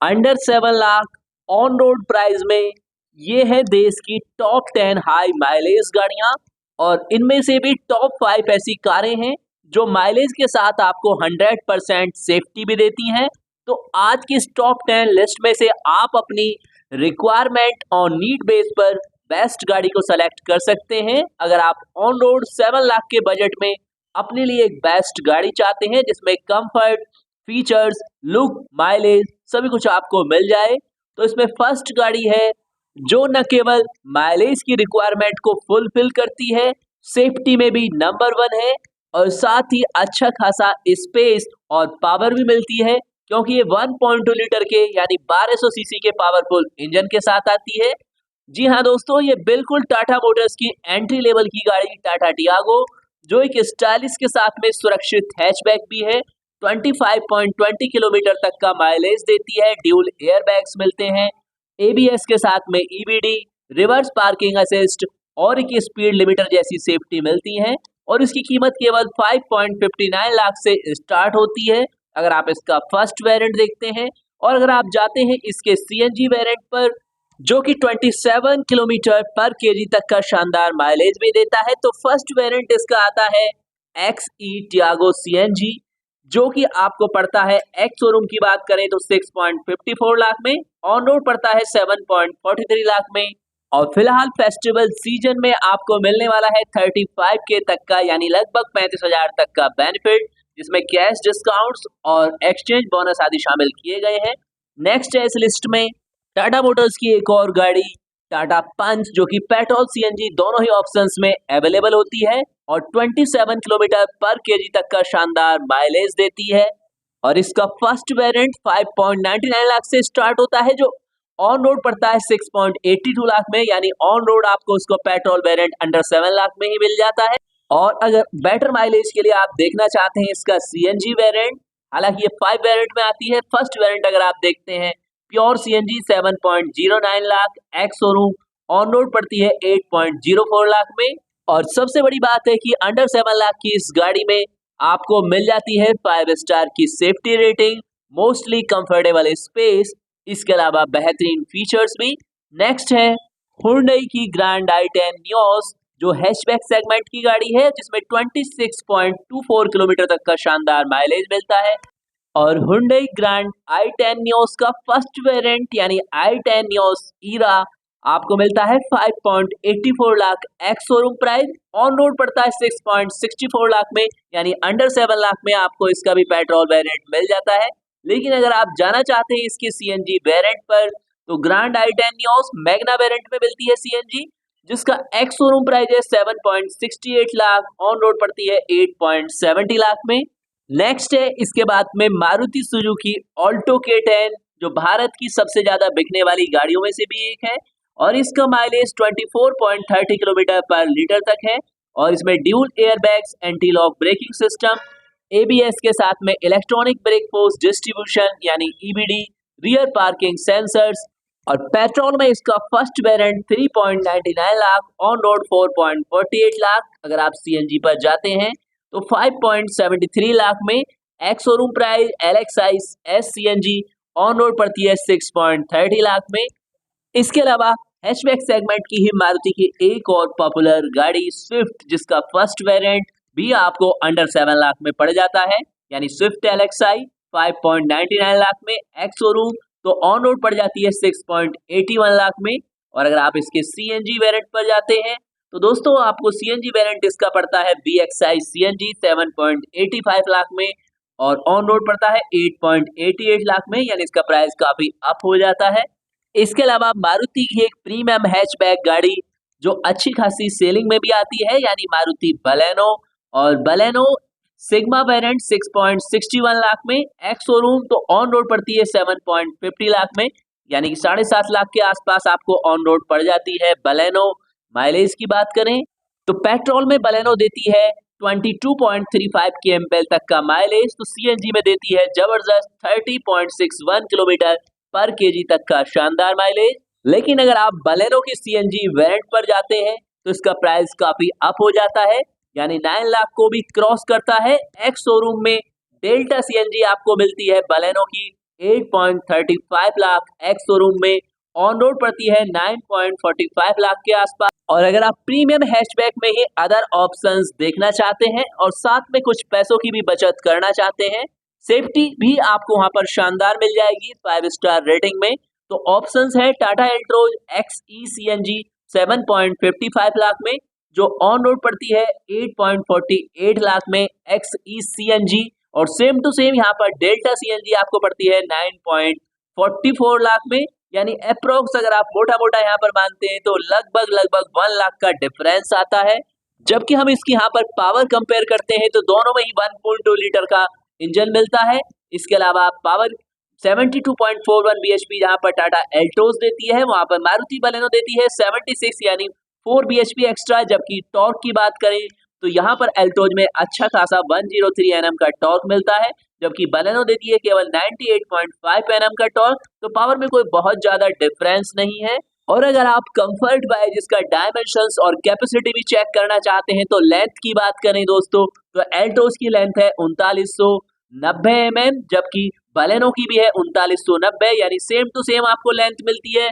Under 7 lakh on road price में ये है देश की टॉप 10 हाई माइलेज गाड़ियां। और इनमें से भी टॉप 5 ऐसी कारें हैं जो माइलेज के साथ आपको 100% सेफ्टी भी देती हैं। तो आज की इस टॉप 10 लिस्ट में से आप अपनी रिक्वायरमेंट और नीड बेस पर बेस्ट गाड़ी को सेलेक्ट कर सकते हैं। अगर आप ऑन रोड 7 लाख के बजट में अपने लिए एक बेस्ट गाड़ी चाहते हैं जिसमें कंफर्ट, फीचर्स, लुक, माइलेज सभी कुछ आपको मिल जाए, तो इसमें फर्स्ट गाड़ी है जो न केवल माइलेज की रिक्वायरमेंट को फुलफिल करती है, सेफ्टी में भी नंबर 1 है और साथ ही अच्छा खासा स्पेस और पावर भी मिलती है क्योंकि ये 1.2 लीटर के यानी 1200 सीसी के पावरफुल इंजन के साथ आती है। जी हाँ दोस्तों, ये बिल्कुल टाटा मोटर्स की एंट्री लेवल की गाड़ी टाटा टियागो, जो एक स्टाइलिश के साथ में सुरक्षित हैचबैक भी है। 25.20 किलोमीटर तक का माइलेज देती है, ड्यूल एयरबैग्स मिलते हैं, एबीएस के साथ में ईबीडी, रिवर्स पार्किंग असिस्ट और एक स्पीड लिमिटर जैसी सेफ्टी मिलती है। और इसकी कीमत केवल 5.59 लाख से स्टार्ट होती है अगर आप इसका फर्स्ट वेरिएंट देखते हैं। और अगर आप जाते हैं इसके सीएनजी वेरिएंट पर जो कि 27 किलोमीटर पर केजी तक का शानदार माइलेज भी देता है, तो फर्स्ट वेरिएंट इसका आता है एक्स ई टियागो सीएनजी, जो कि आपको पड़ता है एक्स शोरूम की बात करें तो 6.54 लाख में, ऑन रोड पड़ता है 7.43 लाख में। और फिलहाल फेस्टिवल सीजन में आपको मिलने वाला है 35 के तक का यानी लगभग 35,000 तक का बेनिफिट, जिसमें कैश डिस्काउंट्स और एक्सचेंज बोनस आदि शामिल किए गए हैं। नेक्स्ट है इस लिस्ट में टाटा मोटर्स की एक और गाड़ी टाटा पंच, जो कि पेट्रोल सीएनजी दोनों ही ऑप्शंस में अवेलेबल होती है और 27 किलोमीटर पर केजी तक का शानदार माइलेज देती है। और इसका फर्स्ट वेरिएंट 5.99 लाख से स्टार्ट होता है, जो ऑन रोड पड़ता है 6.82 लाख में, यानी ऑन रोड आपको उसको पेट्रोल वेरिएंट अंडर 7 लाख में ही मिल जाता है। और अगर बेटर माइलेज के लिए आप देखना चाहते हैं इसका सीएनजी वेरिएंट, हालांकि ये 5 वेरिएंट में आती है, फर्स्ट वेरिएंट अगर आप देखते हैं pure CNG 7.09 lakh, ex showroom on road पड़ती है 8.04 लाख में। और सबसे बड़ी बात है कि अंडर 7 लाख की इस गाड़ी में आपको मिल जाती है 5 स्टार की safety rating, mostly comfortable space, इसके अलावा बेहतरीन फीचर्स भी। नेक्स्ट है हुंडई की ग्रैंड i10 नियोस, जो हैचबैक सेगमेंट की गाड़ी है जिसमें 26.24 किलोमीटर तक का शानदार माइलेज मिलता है। और हुंडई ग्रैंड i10 नियोस का फर्स्ट वेरिएंट यानी i10 नियोस ईरा आपको मिलता है 5.84 lakh ex showroom price, on road पड़ता है 6.64 लाख में, यानी अंडर 7 लाख में आपको इसका भी पेट्रोल वेरिएंट मिल जाता है। लेकिन अगर आप जाना चाहते हैं इसके सीएनजी वेरिएंट पर, तो grand i10 Nios Magna variant में मिलती है सीएनजी, जिसका एक्स शोरूम प्राइस है 7.68 लाख, ऑन रोड पड़ती है 8.70 लाख में। नेक्स्ट है इसके बाद में मारुति सुजुकी ऑल्टो K10, जो भारत की सबसे ज्यादा बिकने वाली गाड़ियों में से भी एक है और इसका माइलेज 24.30 किलोमीटर पर लीटर तक है। और इसमें dual airbags, anti lock braking system, ABS के साथ में इलेक्ट्रॉनिक ब्रेक फोर्स डिस्ट्रीब्यूशन यानी ईबीडी, रियर पार्किंग सेंसर्स। और पेट्रोल में इसका first variant 3.99 lakh, on road 4.48 lakh, अगर आप सीएनजी पर जाते हैं तो 5.73 लाख में। Ex showroom price LXi S CNG on road पड़ती है 6.30 लाख में। इसके अलावा हैचबैक सेगमेंट की ही मारुति की एक और पॉपुलर गाड़ी स्विफ्ट, जिसका फर्स्ट वेरिएंट भी आपको अंडर 7 लाख में पड़ जाता है, यानी स्विफ्ट LXi 5.99 लाख में, एक्स शोरूम तो ऑन रोड पड़ जाती है 6.81 लाख में। और अगर आप इसके सीएनजी वेरिएंट पर जाते हैं तो दोस्तों आपको सीएनजी वेरिएंट इसका पड़ता है VXi सीएनजी 7.85 लाख में और ऑन रोड पड़ता है 8.88 लाख में, यानी इसका प्राइस काफी अप हो जाता है। इसके अलावा मारुति की एक प्रीमियम हैचबैक गाड़ी जो अच्छी खासी सेलिंग में भी आती है, यानी मारुति बलेनो, और बलेनो सिग्मा वेरिएंट 6.61 लाख में, एक्स शोरूम तो ऑन रोड पड़ती है 7.50 लाख में, यानी कि 7.5 लाख के आसपास आपको ऑन रोड पड़ जाती है बलेनो। माइलेज की बात करें तो पेट्रोल में बलेनो देती है 22.35 kmpl तक का माइलेज, तो सीएनजी में देती है जबरदस्त 30.61 किलोमीटर पर केजी तक का शानदार माइलेज। लेकिन अगर आप बलेनो की सीएनजी वेरिएंट पर जाते हैं तो इसका प्राइस काफी अप हो जाता है, यानी 9 लाख को भी क्रॉस करता है। एक्स शोरूम में डेल्टा सीएनजी आपको मिलती है बलेनो की 8.35 लाख, एक्स शोरूम में ऑन रोड पड़ती है 9.45 लाख के आसपास। और अगर आप प्रीमियम हैचबैक में ही अदर ऑप्शंस देखना चाहते हैं और साथ में कुछ पैसों की भी बचत करना चाहते हैं, सेफ्टी भी आपको वहां पर शानदार मिल जाएगी 5 स्टार रेटिंग में, तो ऑप्शंस है टाटा एल्ट्रोज XE CNG 7.55 लाख में, जो ऑन रोड पड़ती है 8.48 लाख में XE CNG। और सेम टू सेम यहाँ पर डेल्टा CNG आपको पड़ती है 9.44 लाख में, यानी अप्रोक्स अगर आप मोटा मोटा यहाँ पर मानते हैं तो लगभग लगभग 1 लाख का डिफरेंस आता है। जबकि हम इसकी यहाँ पर पावर कंपेयर करते हैं तो दोनों में ही 1.2 लीटर का इंजन मिलता है। इसके अलावा पावर 72.41 bhp जहाँ पर टाटा एल्ट्रोज देती है, वहां पर मारुति बलेनो देती है 76 यानी 4 bhp एक्स्ट्रा। जबकि टॉर्क की बात करें तो यहाँ पर एल्ट्रोज में अच्छा खासा 103 Nm का टॉर्क मिलता है, जबकि बलेनो देती है केवल 98.5 Nm का टॉर्क। तो पावर में कोई बहुत ज्यादा डिफरेंस नहीं है। और अगर आप कंफर्ट बाय जिसका डायमेंशंस और कैपेसिटी भी चेक करना चाहते हैं तो लेंथ की बात करें दोस्तों, तो एल्ट्रोज की लेंथ है 3990 mm, जबकि बलेनो की भी है 3990, यानी सेम टू सेम आपको लेंथ मिलती है।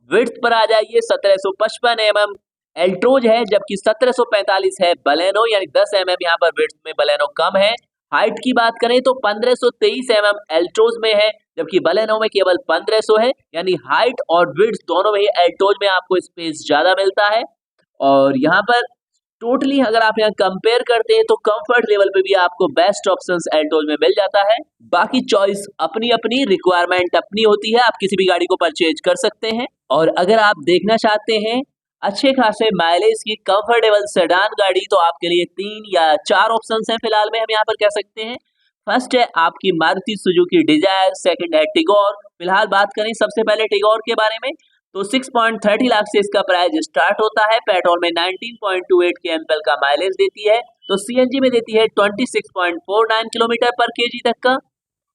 विड्थ पर आ जाइए 1755 mm एल्ट्रोज है, जबकि 1745 है बलेनो, यानी 10 mm यहाँ पर विड्थ में बलेनो कम है। हाइट की बात करें तो 1523 mm एल्ट्रोज में है, जबकि बलेनो में केवल 1500 है, यानी हाइट और विड्थ दोनों में ही एल्ट्रोज में आपको स्पेस ज्यादा मिलता है। और यहाँ पर टोटली अगर आप यहाँ कंपेयर करते हैं तो कंफर्ट लेवल पे भी आपको बेस्ट ऑप्शंस एल्टोज में मिल जाता है। बाकी चॉइस अपनी अपनी, रिक्वायरमेंट अपनी होती है, आप किसी भी गाड़ी को परचेज कर सकते हैं। और अगर आप देखना चाहते हैं अच्छे खासे माइलेज की कंफर्टेबल सेडान गाड़ी, तो आपके लिए 3 या 4 ऑप्शंस हैं फिलहाल में हम यहाँ पर कह सकते हैं। फर्स्ट है आपकी मारुति सुजुकी डिजायर, सेकंड है टिगोर। फिलहाल बात करें सबसे पहले टिगोर के बारे में तो 6.30 लाख से इसका प्राइस स्टार्ट होता है। पेट्रोल में 19.28 kmpl का माइलेज देती है, तो सीएनजी में देती है 26.49 किलोमीटर पर केजी तक का।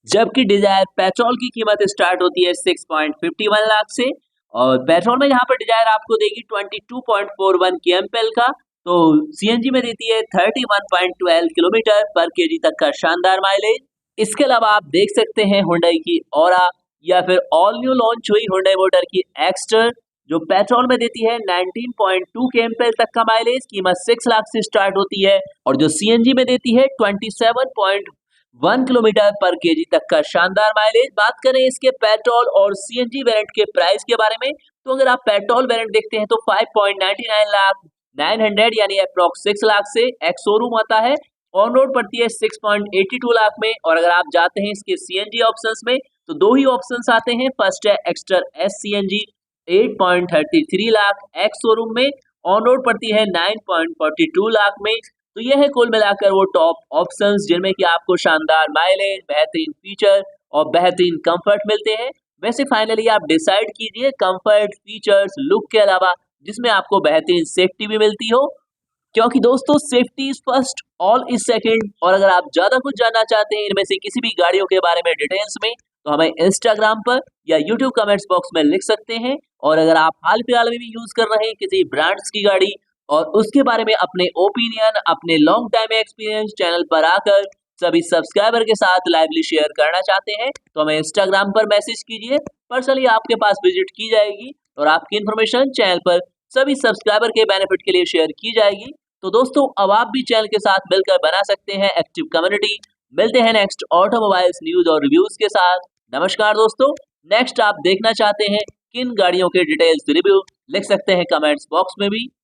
जबकि डिजायर पेट्रोल की कीमत स्टार्ट होती है 6.51 लाख से, और पेट्रोल में यहाँ पर डिजायर आपको देगी 22.41 kmpl का, तो सीएनजी में देती है 31.12 किलोमीटर पर केजी तक का शानदार माइलेज। इसके अलावा आप देख सकते हैं हुंडई की ऑरा या फिर ऑल न्यू लॉन्च हुई हुंडई मोटर की एक्स्टर, जो पेट्रोल में देती है 19.2 kmpl तक का माइलेज, कीमत 6 लाख से स्टार्ट होती है, और जो सीएनजी में देती है 27.1 किलोमीटर पर केजी तक का शानदार माइलेज। बात करें इसके पेट्रोल और सीएनजी वेरिएंट के प्राइस के बारे में, तो अगर आप पेट्रोल वेरिएंट देखते हैं तो 5.99 लाख 900 यानी अप्रॉक्स 6 लाख से एक्स शोरूम आता है, ऑन रोड पड़ती है 6.82 लाख में। और अगर आप जाते हैं इसके सीएनजी ऑप्शंस में तो दो ही ऑप्शंस आते हैं। फर्स्ट है Exter S CNG 8.33 lakh ex showroom में, ऑन रोड पड़ती है 9.42 लाख में। तो यह है कुल मिलाकर वो टॉप ऑप्शंस जिनमें कि आपको शानदार माइलेज, बेहतरीन फीचर और बेहतरीन कंफर्ट मिलते हैं। वैसे फाइनली आप डिसाइड कीजिए कंफर्ट, फीचर्स, लुक के अलावा जिसमें आपको बेहतरीन सेफ्टी भी मिलती हो, क्योंकि दोस्तों safety is first, all is second. और अगर आप ज्यादा कुछ जानना चाहते हैं इनमें से किसी भी गाड़ियों के बारे में डिटेल्स में, तो हमें इंस्टाग्राम पर या यूट्यूब कमेंट्स बॉक्स में लिख सकते हैं। और अगर आप हाल फिलहाल में भी यूज कर रहे हैं किसी ब्रांड्स की गाड़ी और उसके बारे में अपने ओपिनियन, अपने लॉन्ग टाइम एक्सपीरियंस चैनल पर आकर सभी सब्सक्राइबर के साथ लाइवली शेयर करना चाहते हैं, तो हमें इंस्टाग्राम पर मैसेज कीजिए, पर्सनली आपके पास विजिट की जाएगी और आपकी इन्फॉर्मेशन चैनल पर सभी सब्सक्राइबर के बेनिफिट के लिए शेयर की जाएगी। तो दोस्तों अब आप भी चैनल के साथ मिलकर बना सकते हैं एक्टिव कम्युनिटी। मिलते हैं नेक्स्ट ऑटोमोबाइल्स न्यूज और रिव्यूज के साथ। नमस्कार दोस्तों, नेक्स्ट आप देखना चाहते हैं किन गाड़ियों के डिटेल्स रिव्यू, लिख सकते हैं कमेंट्स बॉक्स में भी।